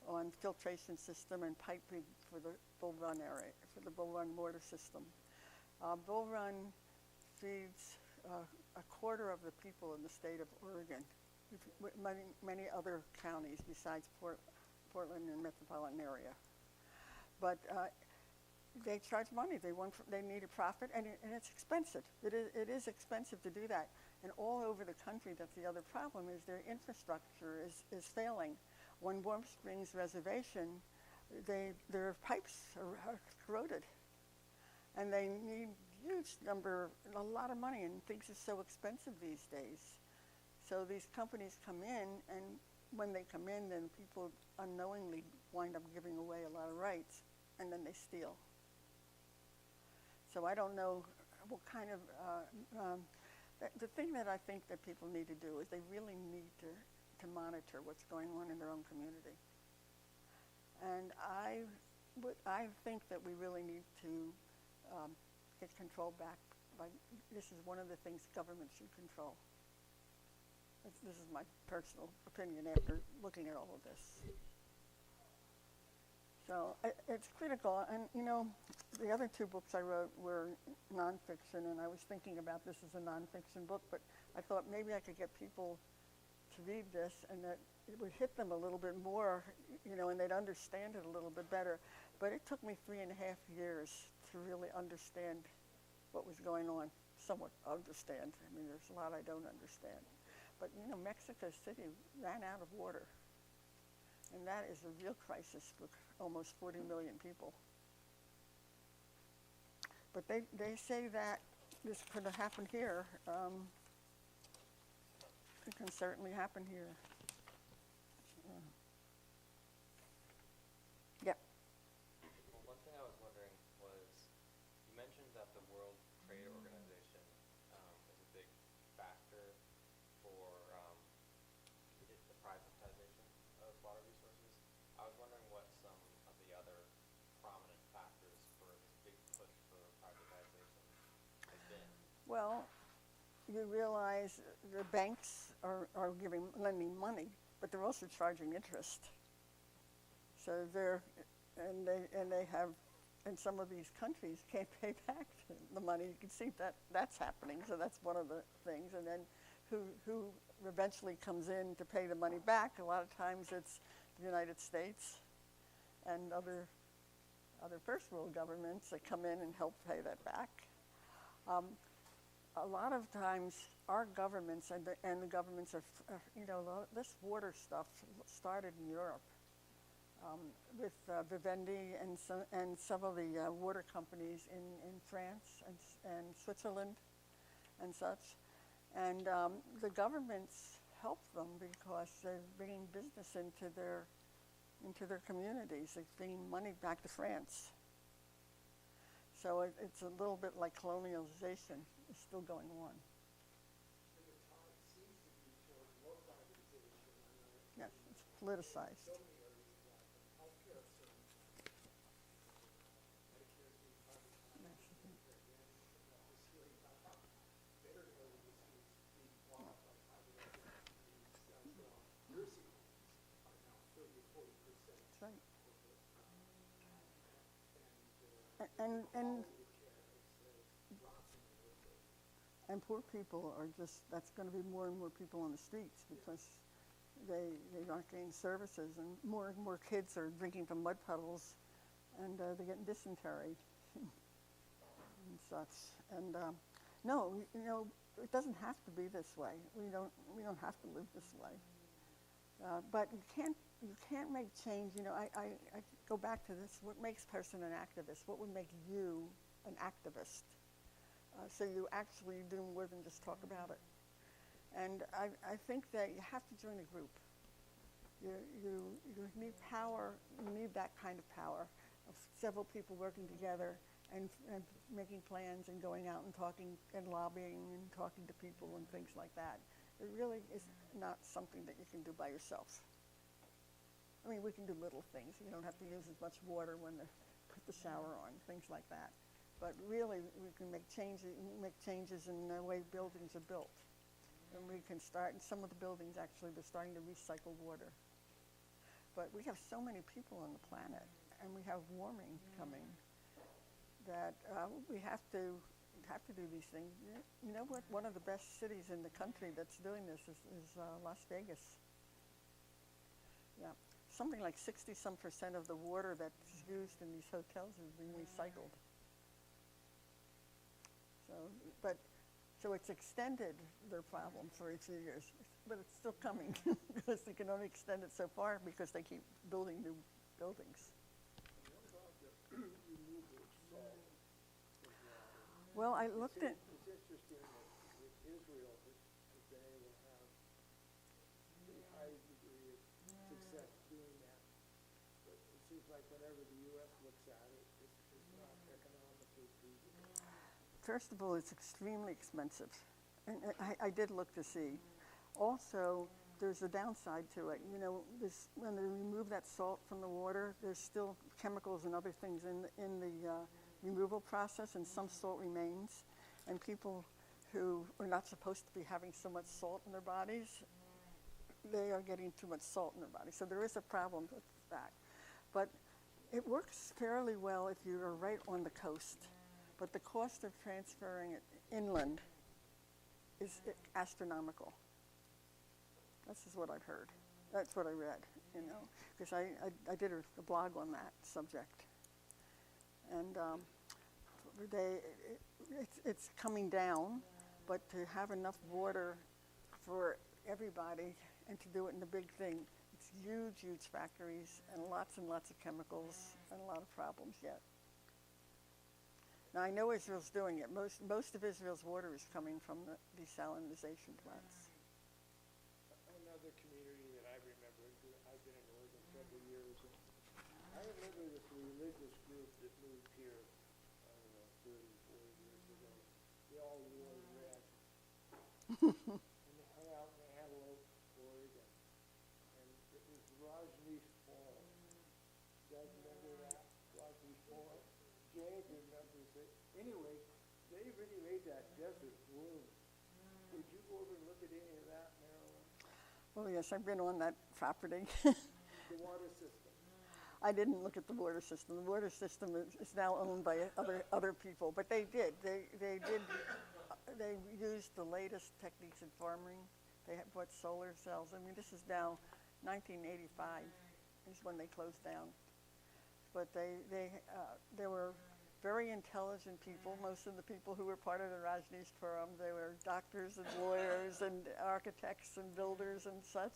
on filtration system and piping for the Bull Run area, for the Bull Run water system. Bull Run feeds a quarter of the people in the state of Oregon, with many other counties besides Portland and metropolitan area. But they charge money. They need a profit, and it's expensive. It is expensive to do that. And all over the country, that's the other problem, is their infrastructure is failing. On Warm Springs Reservation, their pipes are corroded, and they need a lot of money, and things are so expensive these days. So these companies come in, and when they come in, then people unknowingly wind up giving away a lot of rights, and then they steal. So I don't know what kind of, the thing that I think that people need to do is they really need to monitor what's going on in their own community. And I think that we really need to get control back. This is one of the things government should control. This is my personal opinion after looking at all of this. So it's critical, and you know, the other two books I wrote were nonfiction, and I was thinking about this as a nonfiction book, but I thought maybe I could get people to read this and that it would hit them a little bit more, you know, and they'd understand it a little bit better. But it took me 3.5 years to really understand what was going on, somewhat understand. I mean, there's a lot I don't understand. But, you know, Mexico City ran out of water. And that is a real crisis for almost 40 million people. But they say that this could have happened here. It can certainly happen here. Yep. Well, one thing I was wondering was, you mentioned that the World Trade Organization is a big factor for the privatization of water resources. I was wondering what some of the other prominent factors for this big push for privatization has been. Well, you realize the banks are lending money, but they're also charging interest. So they have, in some of these countries, can't pay back the money. You can see that's happening. So that's one of the things. And then who eventually comes in to pay the money back? A lot of times it's the United States and other first world governments that come in and help pay that back. A lot of times our governments and the governments are, you know, this water stuff started in Europe with Vivendi and some of the water companies in France and Switzerland and such. And the governments help them because they're bringing business into their communities. They're bringing money back to France. So it's a little bit like colonialization is still going on. And the tide seems to be toward more privatization. Yes, it's politicized. So many areas of life, and healthcare is certainly Medicare is being privatized. Yes. Medicare Advantage, just hearing about how veterinary industry is being bought up by private entities as well. Nursing homes are now 30 or 40%. That's right. And And care is dropping a little bit. And poor people are that's going to be more and more people on the streets because they aren't getting services, and more kids are drinking from mud puddles, and they're getting dysentery and such. And no, you know, it doesn't have to be this way. We don't have to live this way. But you can't make change. You know, I go back to this. What makes a person an activist? What would make you an activist? So you actually do more than just talk about it. And I think that you have to join a group. You need power, you need that kind of power of several people working together and making plans and going out and talking and lobbying and talking to people and things like that. It really is not something that you can do by yourself. I mean, we can do little things. You don't have to use as much water when they put the shower on, things like that. But really, we can make changes in the way buildings are built. And we can start, in some of the buildings actually, they're starting to recycle water. But we have so many people on the planet, and we have warming coming, that we have to do these things. You know what? One of the best cities in the country that's doing this is Las Vegas. Yeah, something like 60-some% of the water that's used in these hotels is being recycled. So it's extended their problem for a few years, but it's still coming because they can only extend it so far because they keep building new buildings. What about the removal of salt? Well, I looked at, It's interesting that with Israel has been able to have a high degree of success doing that. But it seems like whenever the U.S. looks at it, it's not economically feasible. first of all, it's extremely expensive. And I did look to see. Also, there's a downside to it. You know, when they remove that salt from the water, there's still chemicals and other things in the removal process, and some salt remains. And people who are not supposed to be having so much salt in their bodies, they are getting too much salt in their body. So there is a problem with that. But it works fairly well if you are right on the coast. But the cost of transferring it inland is astronomical. This is what I've heard. That's what I read, you know, because I did a blog on that subject. And it's coming down, but to have enough water for everybody and to do it in the big thing, it's huge factories and lots of chemicals and a lot of problems yet. Now, I know Israel's doing it. Most of Israel's water is coming from the desalinization plants. Another community that I remember, I've been in Oregon several years, and I remember this religious group that moved here, I don't know, 30, 40 years ago. They all wore red. And they hung out in Antelope, Oregon. And it was Rajneesh Forum. You guys remember that? Rajneesh Forum? Jay remembers it. Anyway, they really made that desert bloom. Did you go over and look at any of that, Marilynne? Well, yes, I've been on that property. The water system. I didn't look at the water system. The water system is now owned by other people, but they did. They used the latest techniques in farming. They had put solar cells. I mean, this is now 1985 is when they closed down. But they were very intelligent people. Most of the people who were part of the Rajneesh Forum, they were doctors and lawyers and architects and builders and such,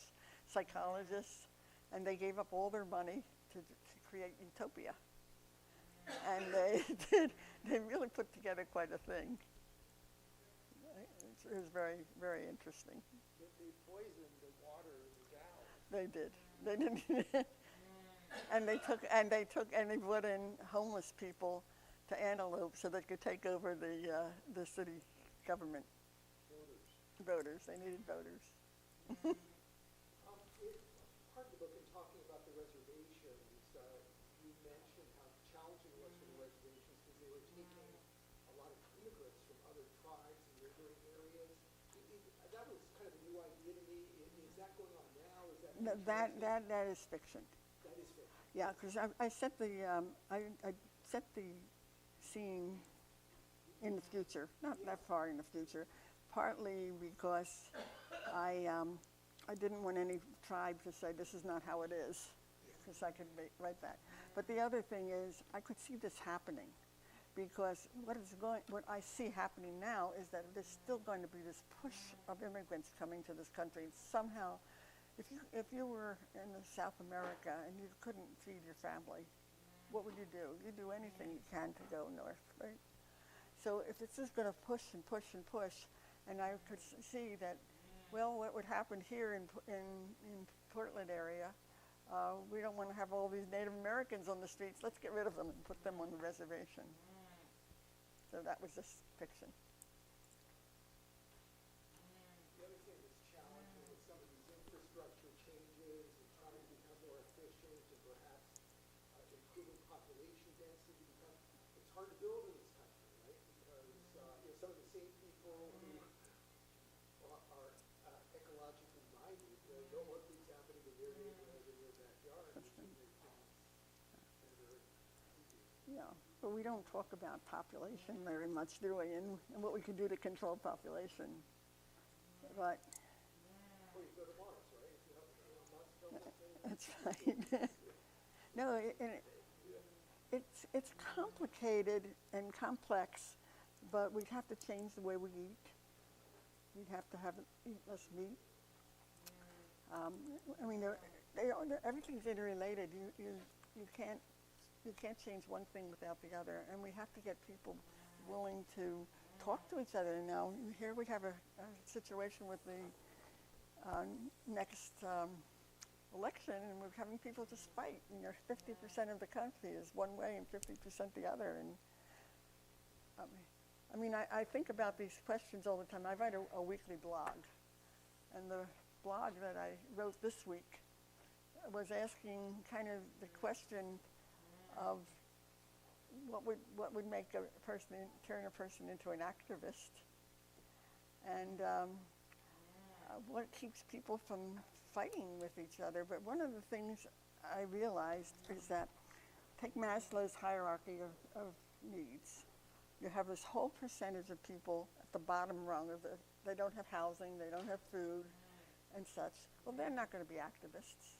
psychologists, and they gave up all their money to create Utopia. And they really put together quite a thing. It was very, very interesting. But they poisoned the water in the valley. They did. They didn't. And they brought in homeless people to Antelope so they could take over the city government. Voters. They needed voters. Part of the book, in talking about the reservations, you mentioned how challenging it was for the reservations because they were taking a lot of immigrants from other tribes and neighboring areas. That was kind of a new idea to me. Is that going on now? Is that No, that is fiction. That is fiction. Yeah, because I set the scene in the future, not that far in the future, partly because I didn't want any tribe to say this is not how it is, because I could write that. But the other thing is I could see this happening, because what I see happening now is that there's still going to be this push of immigrants coming to this country. And somehow, if you were in South America and you couldn't feed your family, what would you do? You'd do anything you can to go north, right? So if it's just going to push and push and push, and I could see that Well, what would happen here in Portland area, we don't want to have all these Native Americans on the streets. Let's get rid of them and put them on the reservation. So that was just fiction. The other thing that's challenging with some of these infrastructure changes and trying to become more efficient and perhaps improving population density, because it's hard to build in this country, right? Because some of the same people who are ecologically minded don't want things happening in their neighborhood, in their backyard, which would make things better. Yeah, but we don't talk about population very much, do we? And what we can do to control population. But Well, you go to Mars, right? If you have Mars, that's right. No, it's complicated and complex, but we'd have to change the way we eat. We'd have to eat less meat. I mean, everything's interrelated. You can't change one thing without the other, and we have to get people willing to talk to each other. Now, here we have a situation with the next election, and we're having people just fight. 50% of the country is one way and 50% the other. And I mean, I think about these questions all the time. I write a weekly blog, and the blog that I wrote this week was asking kind of the question of what would make turn a person into an activist, and what keeps people from fighting with each other. But one of the things I realized is that, take Maslow's hierarchy of needs. You have this whole percentage of people at the bottom rung of they don't have housing, they don't have food, and such. Well, they're not going to be activists.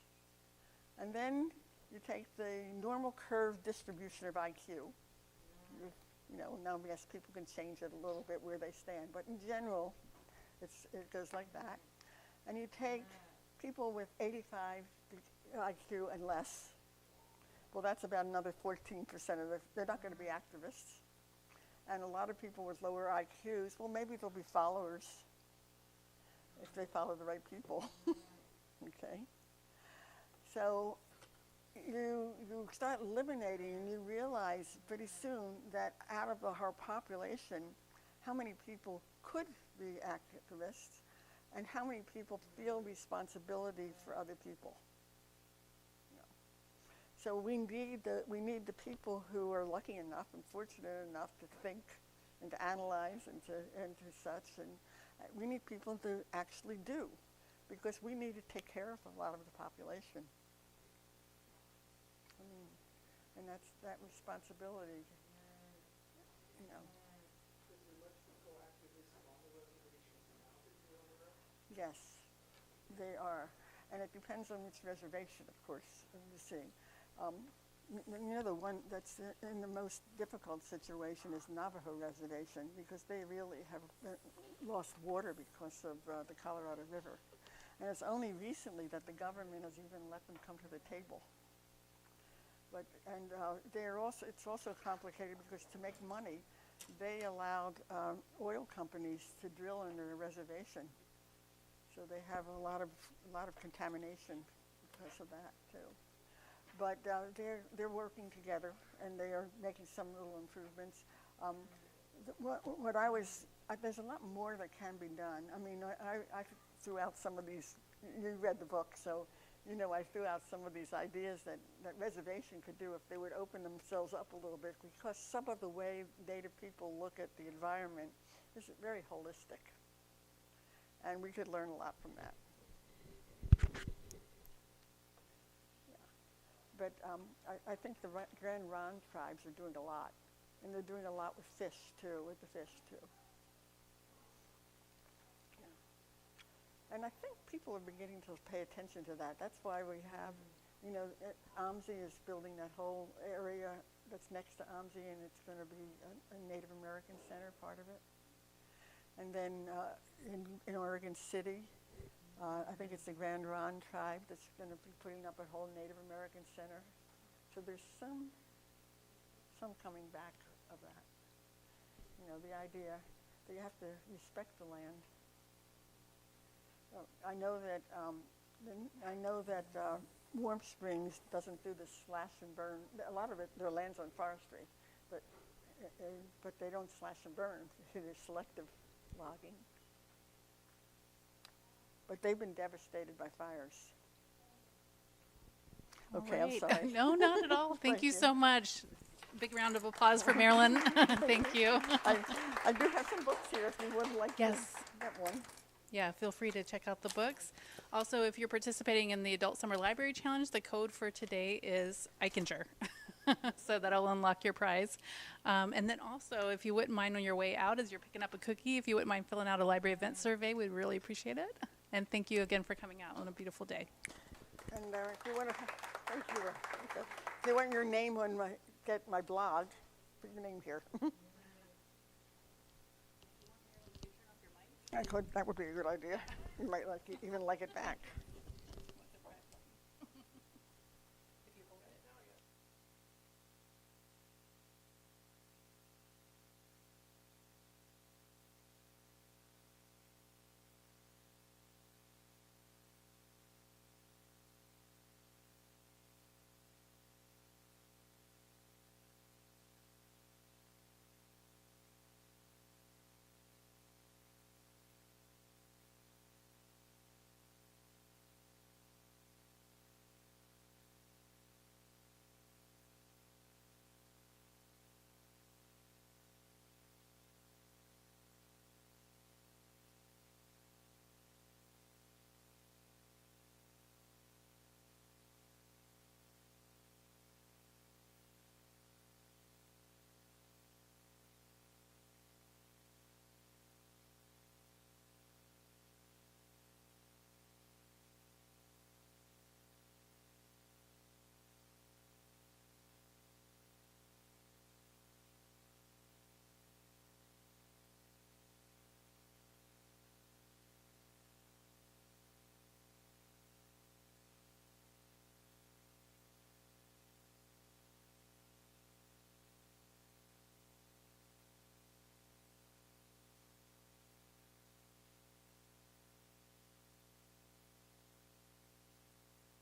And then you take the normal curve distribution of IQ. Now yes, people can change it a little bit where they stand, but in general, it goes like that. And you take people with 85 IQ and less. Well, that's about another 14% of they're not going to be activists. And a lot of people with lower IQs, well, maybe they'll be followers if they follow the right people. Okay? So you start eliminating, and you realize pretty soon that out of our population, how many people could be activists and how many people feel responsibility for other people. So we need the people who are lucky enough and fortunate enough to think and to analyze and to such, and we need people to actually do, because we need to take care of a lot of the population. And that's that responsibility, Is there much eco-activism on the reservations now that you're aware of? Yes, they are. And it depends on which reservation, of course, you see. The one that's in the most difficult situation is Navajo Reservation, because they really have lost water because of the Colorado River. And it's only recently that the government has even let them come to the table. But it's also complicated because to make money, they allowed oil companies to drill in their reservation. So they have a lot of contamination because of that too. But they're working together, and they are making some little improvements. There's a lot more that can be done. I mean, I threw out some of these. You read the book, so I threw out some of these ideas that reservation could do if they would open themselves up a little bit, because some of the way Native people look at the environment is very holistic, and we could learn a lot from that. But I think the Grand Ronde tribes are doing a lot, and they're doing a lot with the fish too. Yeah. And I think people are beginning to pay attention to that. That's why we have, OMSI is building that whole area that's next to OMSI, and it's going to be a Native American center, part of it. And then in Oregon City, I think it's the Grand Ronde tribe that's going to be putting up a whole Native American center. So there's some coming back of that. The idea that you have to respect the land. I know that Warm Springs doesn't do the slash and burn. A lot of it, their land's on forestry, but they don't slash and burn. They do selective logging. But they've been devastated by fires. All Okay, right. I'm sorry. No, not at all. Thank Thank you you. so much. Big round of applause for Marilynne. Thank you. I do have some books here if you would like Yes. to get one. Yeah, feel free to check out the books. Also, if you're participating in the Adult Summer Library Challenge, the code for today is Eichinger. So that'll unlock your prize. And then also, if you wouldn't mind on your way out as you're picking up a cookie, if you wouldn't mind filling out a library event survey, we'd really appreciate it. And thank you again for coming out on a beautiful day. And if you want to, thank you. Okay. If you want your name when I get my blog, put your name here. That would be a good idea. You might even like it back.